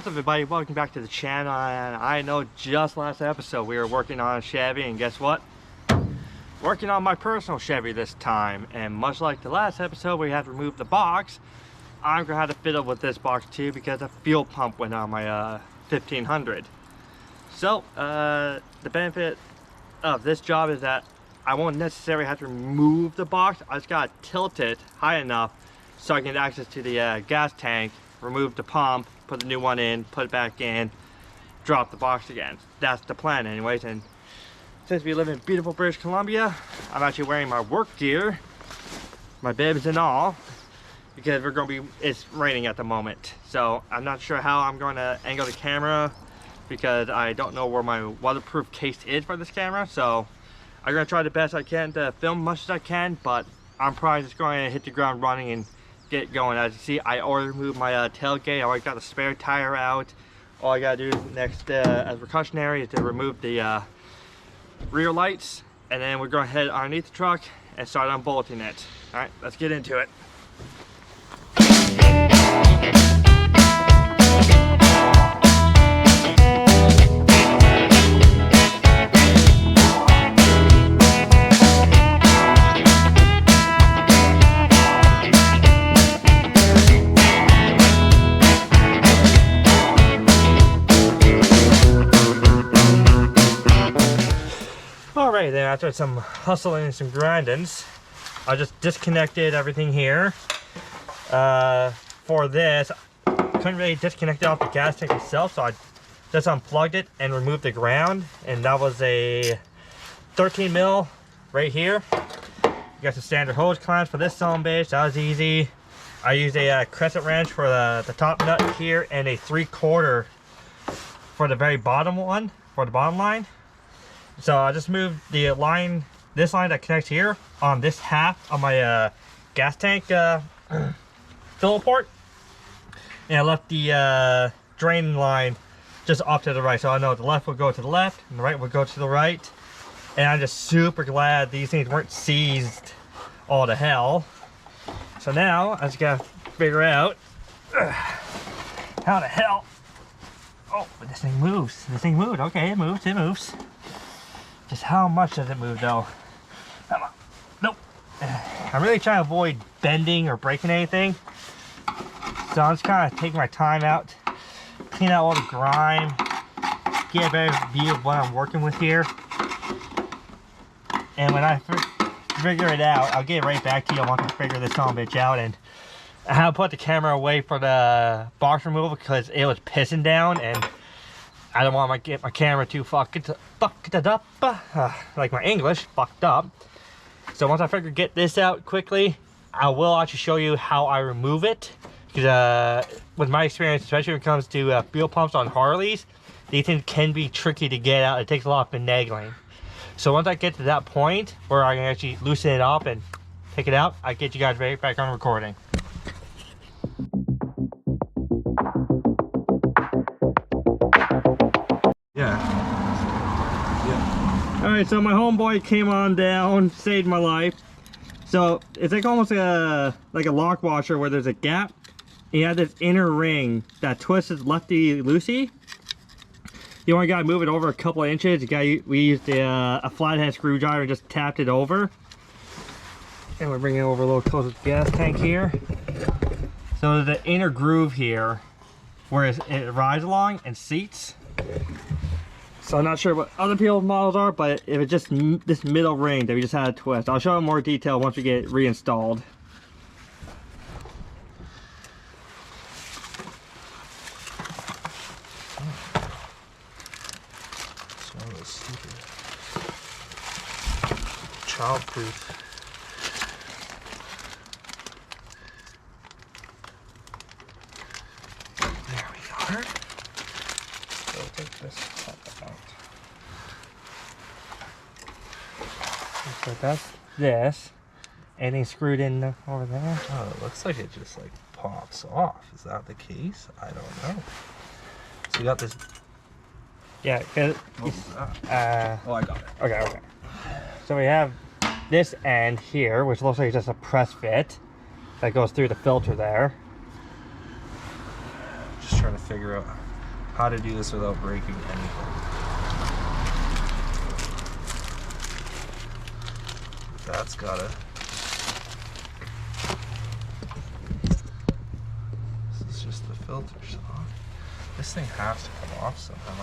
What's up, everybody? Welcome back to the channel. And I know just last episode we were working on a Chevy, and guess what? Working on my personal Chevy this time. And much like the last episode where we had to remove the box, I'm gonna have to fiddle with this box too because a fuel pump went on my 1500. So the benefit of this job is that I won't necessarily have to remove the box. I just gotta tilt it high enough so I can get access to the gas tank, remove the pump, put the new one in, put it back in, drop the box again. That's the plan anyways. And since we live in beautiful British Columbia, I'm actually wearing my work gear, my bibs and all, because it's raining at the moment. So I'm not sure how I'm going to angle the camera because I don't know where my waterproof case is for this camera. So I'm going to try the best I can to film much as I can, but I'm probably just going to hit the ground running and get going. As you see, I already removed my tailgate. I already got the spare tire out. All I gotta do next as precautionary is to remove the rear lights, and then we're going to head underneath the truck and start unbolting it. All right, let's get into it. Alright, then after some hustling and some grindings, I just disconnected everything here. For this, I couldn't really disconnect it off the gas tank itself, so I just unplugged it and removed the ground. And that was a 13 mil right here. You got some standard hose clamps for this son-bitch. That was easy. I used a crescent wrench for the top nut here and a 3/4 for the very bottom one, for the bottom line. So I just moved the line, this line that connects here, on this half of my gas tank fill port, and I left the drain line just off to the right. So I know the left will go to the left and the right will go to the right. And I'm just super glad these things weren't seized all to hell. So now I just gotta figure out how the hell. Oh, but this thing moves. This thing moved. Okay, it moves. It moves. Just how much does it move though? Come on. Nope. I'm really trying to avoid bending or breaking anything. So I'm just kind of taking my time out, clean out all the grime, get a better view of what I'm working with here. And when I figure it out, I'll get right back to you once I figure this son of a bitch out. And I'll put the camera away for the box removal because it was pissing down, and I don't want to get my camera too fucked up, like my English, fucked up. So once I get this out quickly, I will actually show you how I remove it. Because with my experience, especially when it comes to fuel pumps on Harleys, these things can be tricky to get out. It takes a lot of finagling. So once I get to that point where I can actually loosen it up and take it out, I get you guys right back on recording. Alright, so my homeboy came on down, saved my life. So it's like almost like a lock washer where there's a gap. You have this inner ring that twists lefty-loosey. You only gotta move it over a couple of inches. We used a flathead screwdriver and just tapped it over. And we're bringing it over a little closer to the gas tank here. So there's an inner groove here where it rides along and seats. So I'm not sure what other people's models are, but it was just this middle ring that we just had to twist. I'll show you more detail once we get it reinstalled. Childproof. There we are. So take this out. So that's this. Anything screwed in over there? Oh, it looks like it just like pops off. Is that the case? I don't know. So you got this. Yeah, cause oh, I got it. Okay. So we have this end here, which looks like just a press fit that goes through the filter there. Just trying to figure out how to do this without breaking anything. That's gotta... This is just the filter saw. This thing has to come off somehow.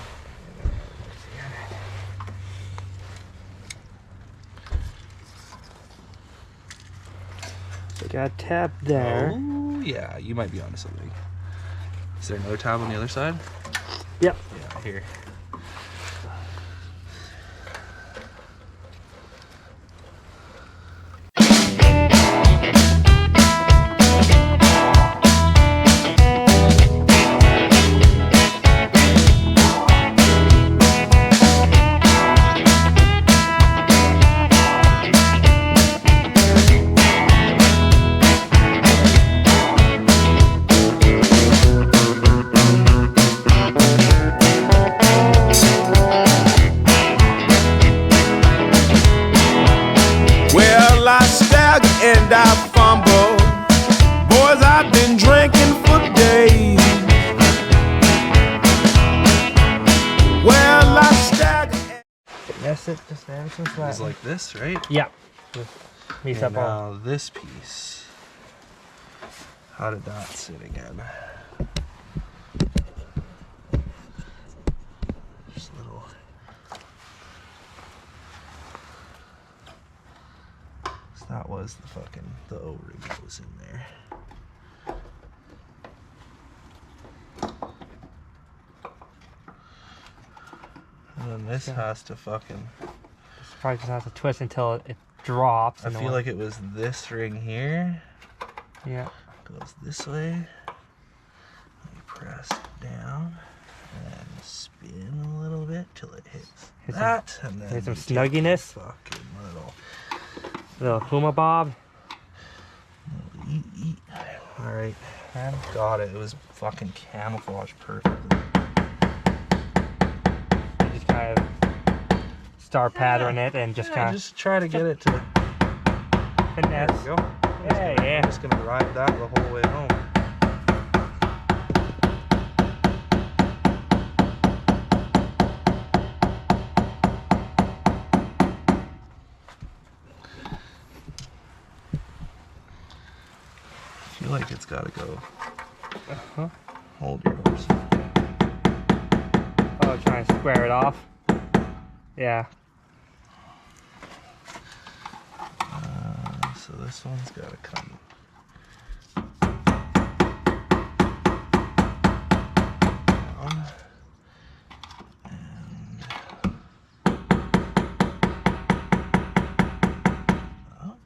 We got a tab there. Oh, yeah, you might be onto something. Is there another tab on the other side? Yep. Yeah, here. Well, I stagger and I fumble. Boys, I've been drinking for days. Well, I stagger. That's it. Just there. It was like this, right? Yeah. Meets And up all. now this piece. How did that sit again? Just a little. So that was the fucking O-ring that was in there. And then this has to fucking. This probably just has to twist until it drops. I feel like it was this ring here. Yeah. Goes this way. Let me press down and spin a little bit till it hits that, and then Get some you take the snugginess. fucking Little Puma Bob. little eat. All right, And got it. It was fucking camouflage perfectly. you just kind of start pattern it and just kind of just try to get it to. finesse. There we go. Yeah. I'm just gonna ride that the whole way home. I feel like it's gotta go. Hold your horse. Oh, trying to square it off. Yeah. So this one's gotta come. Down. And up,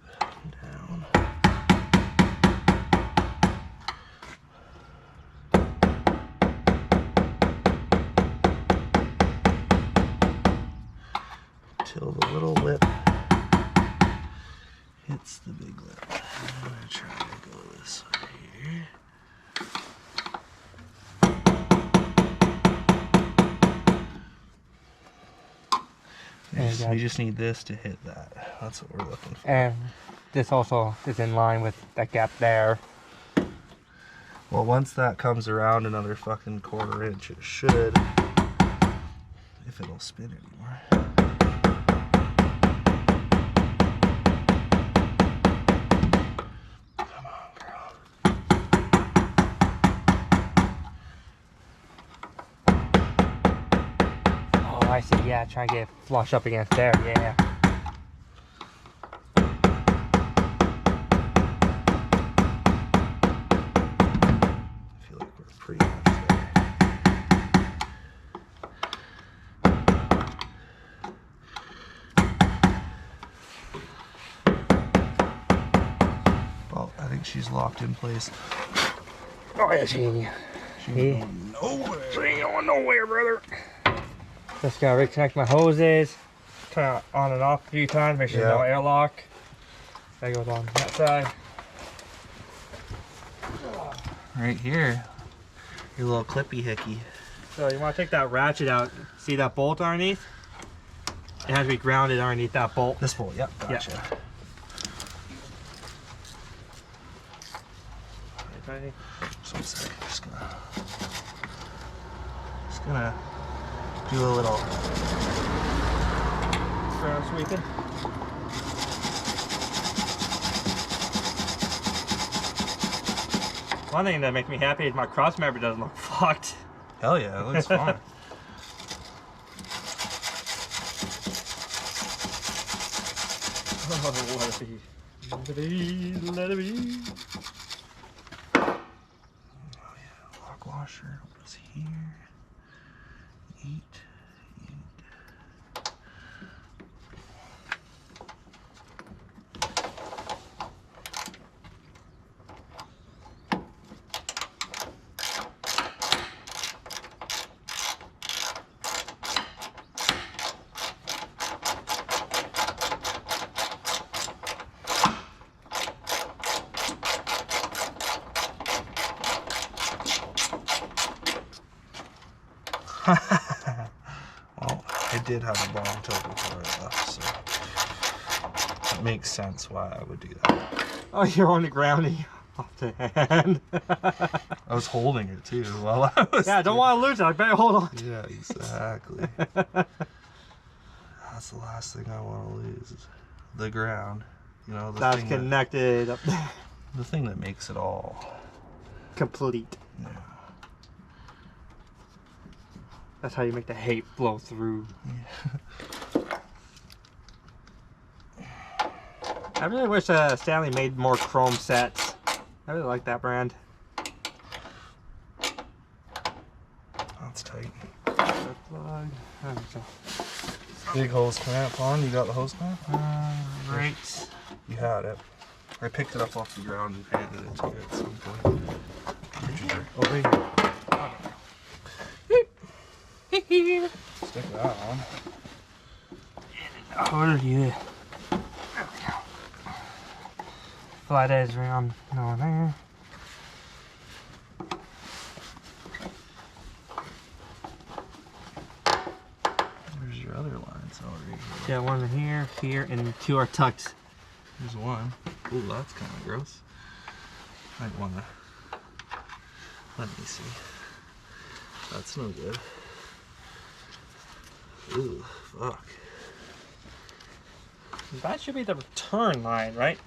down. Till the little lip hits the big lip. I'm gonna try to go this way here. We just need this to hit that. That's what we're looking for. And this also is in line with that gap there. Well, once that comes around another fucking quarter inch, it should. If it'll spin anymore. Come on, girl. Oh, I see. Yeah, try to get it flush up against there. Yeah. I feel like we're pretty much there. Well, I think she's locked in place. Oh, yeah, she. She's He- going nowhere. She ain't going nowhere, brother. Just gotta reconnect my hoses. Turn it on and off a few times. Make sure there's no Yeah. airlock. That goes on that side. Right here. Your little clippy hickey. So you want to take that ratchet out. See that bolt underneath? It has to be grounded underneath that bolt. This bolt, yep, gotcha. Yeah. So I'm sorry, just gonna Just gonna do a little Ground sweeping. One thing that makes me happy is my cross member doesn't look fucked. hell yeah, it looks fine. Oh, let it be. Let it be. Let it be. Oh yeah, lock washer was here. Eat. Well, I did have a bomb till before I left, so it makes sense why I would do that. Oh, you're on the ground off the hand. I was holding it too while I was. Yeah, I don't want to lose it. I better hold on. Yeah, exactly. That's the last thing I want to lose. Is the ground. You know, the That's thing connected up there. the thing that makes it all. Complete. Yeah. That's how you make the hate flow through. I really wish Stanley made more chrome sets. I really like that brand. That's tight. Plug. Big hose clamp on. You got the hose clamp? Right. You had it. I picked it up off the ground and handed it to you at some point. Over here. Stick that on. Oh, yeah. There we go. Flat edge round on there. Where's your other lines? Oh, right here. Yeah, one here, here, and two are tucked. There's one. Ooh, that's kind of gross. Might wanna. Let me see. That's no good. Ooh, fuck. That should be the return line, right?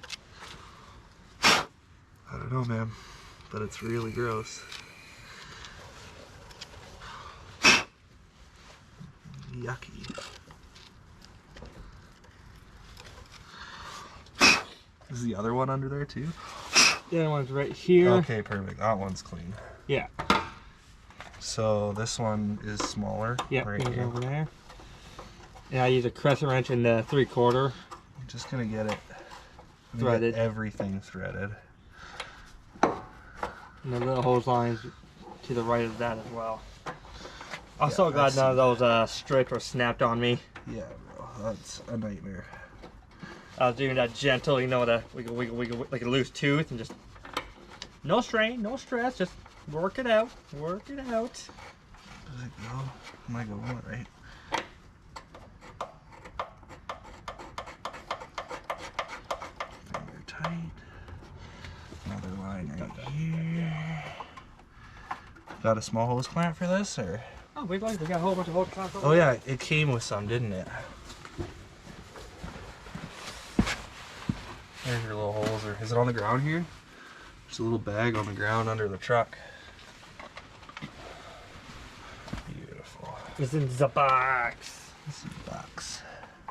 I don't know, man, but it's really gross. Yucky. Is the other one under there too? The other one's right here. Okay, perfect. That one's clean. Yeah. So this one is smaller. Yep, right here. over there. And I use a crescent wrench and the 3/4. I'm just gonna get it Threaded. Get everything threaded. And the little hose lines to the right of that as well. I'm so glad that's- none of those strips were snapped on me. Yeah, bro, that's a nightmare. I was doing that gentle, you know, the wiggle, wiggle, wiggle, like a loose tooth, and just no strain, no stress, just work it out, work it out. Does it go? Am I going right? Finger tight. Another line right here. Got a small hose clamp for this, or? Oh, we got a whole bunch of hose clamps. Oh yeah, it came with some, didn't it? There's your little holes. Is it on the ground here? There's a little bag on the ground under the truck. Beautiful. It's in the box. This is the box.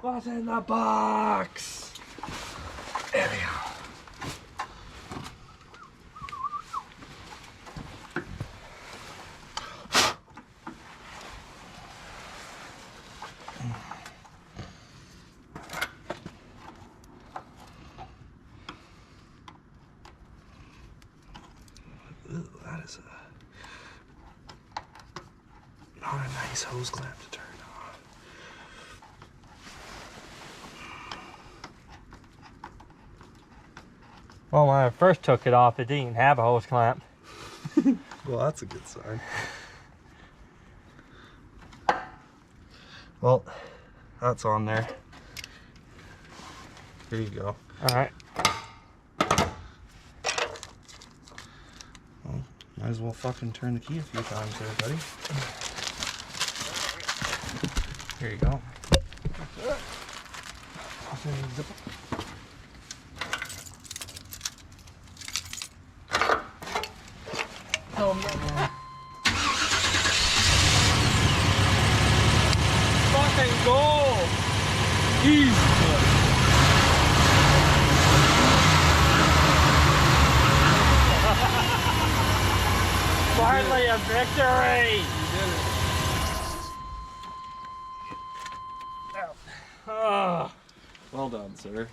What's in the box? There we go. Ooh, that is not a nice hose clamp to turn on. Well, when I first took it off, it didn't even have a hose clamp. Well, that's a good sign. Well, that's on there. Here you go. All right. Well, might as well fucking turn the key a few times there, buddy. Here you go. Oh no. Fucking go! Easy. Finally a victory! Well done, sir.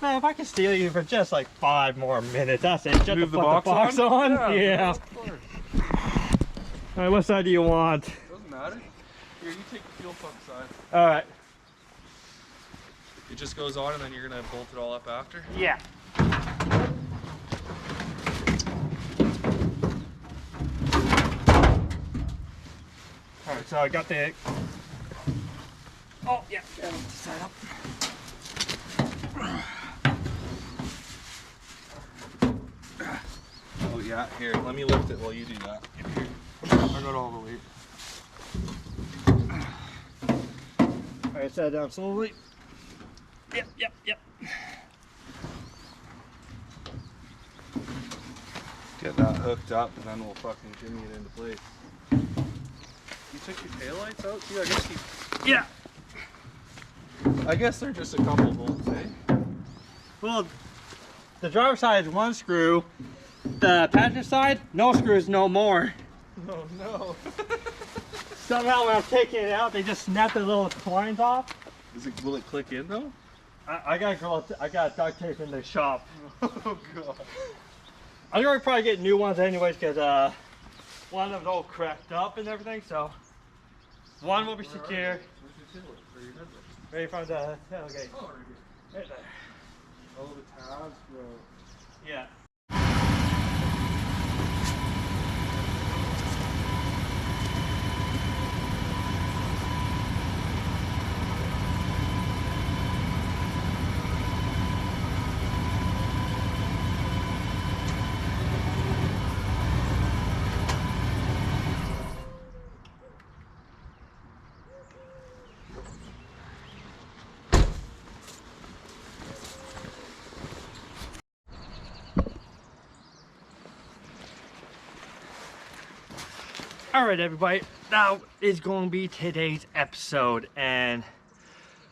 Man, if I can steal you for just like 5 more minutes, that's it. Just Move to the put box on? on? Yeah. Of course. Alright, what side do you want? Doesn't matter. Here, you take the fuel pump side. Alright. It just goes on and then you're gonna bolt it all up after? Yeah. Alright, so I got the... Oh, yeah. Side up. Oh yeah, here, let me lift it while you do that. I got all the weight. Alright, set it down slowly. Yep. Get that hooked up and then we'll fucking jimmy it into place. You took your taillights out too? Yeah. I guess they're just a couple bolts, eh? Well, the driver's side is 1 screw. The passenger side, no screws, no more. Oh no. Somehow when I'm taking it out, they just snap the little twines off. Will it click in though? I got duct tape in the shop. Oh god. I'm gonna probably get new ones anyways because one of them's all cracked up and everything. So one will be secure. Where's your taillight? Or your headlight? Right in front of the tailgate. Oh, right here. Right there. Oh, the tabs, bro. Yeah. Alright everybody, now is going to be today's episode, and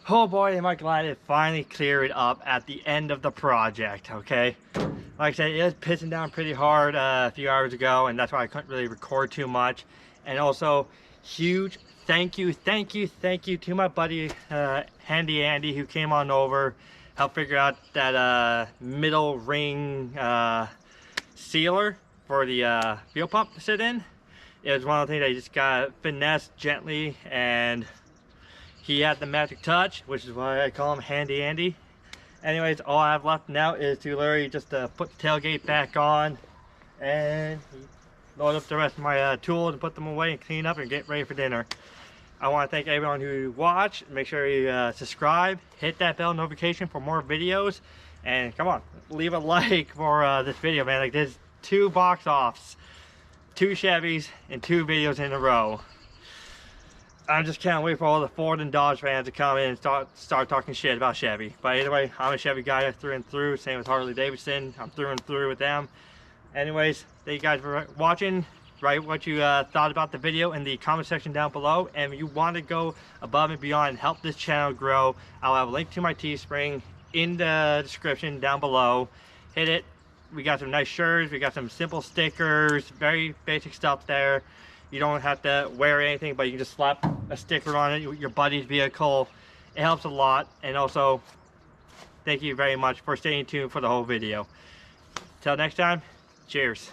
oh boy am I glad it finally cleared up at the end of the project, okay? Like I said, it was pissing down pretty hard a few hours ago, and that's why I couldn't really record too much. And also, huge thank you to my buddy Handy Andy, who came on over, helped figure out that middle ring sealer for the fuel pump to sit in. It was one of the things I just got finessed gently, and he had the magic touch, which is why I call him Handy Andy. Anyways, all I have left now is to literally just put the tailgate back on and load up the rest of my tools and put them away and clean up and get ready for dinner. I want to thank everyone who watched. Make sure you subscribe, hit that bell notification for more videos, and come on, leave a like for this video, man. Like, there's 2 box offs, 2 Chevys, and 2 videos in a row. I just can't wait for all the Ford and Dodge fans to come in and start talking shit about Chevy. But anyway, I'm a Chevy guy through and through. Same with Harley Davidson. I'm through and through with them. Anyways, thank you guys for watching. Write what you thought about the video in the comment section down below. And if you want to go above and beyond and help this channel grow, I'll have a link to my Teespring in the description down below. Hit it. We got some nice shirts, we got some simple stickers, very basic stuff there. You don't have to wear anything, but you can just slap a sticker on it, your buddy's vehicle. It helps a lot. And also, thank you very much for staying tuned for the whole video. Till next time, cheers.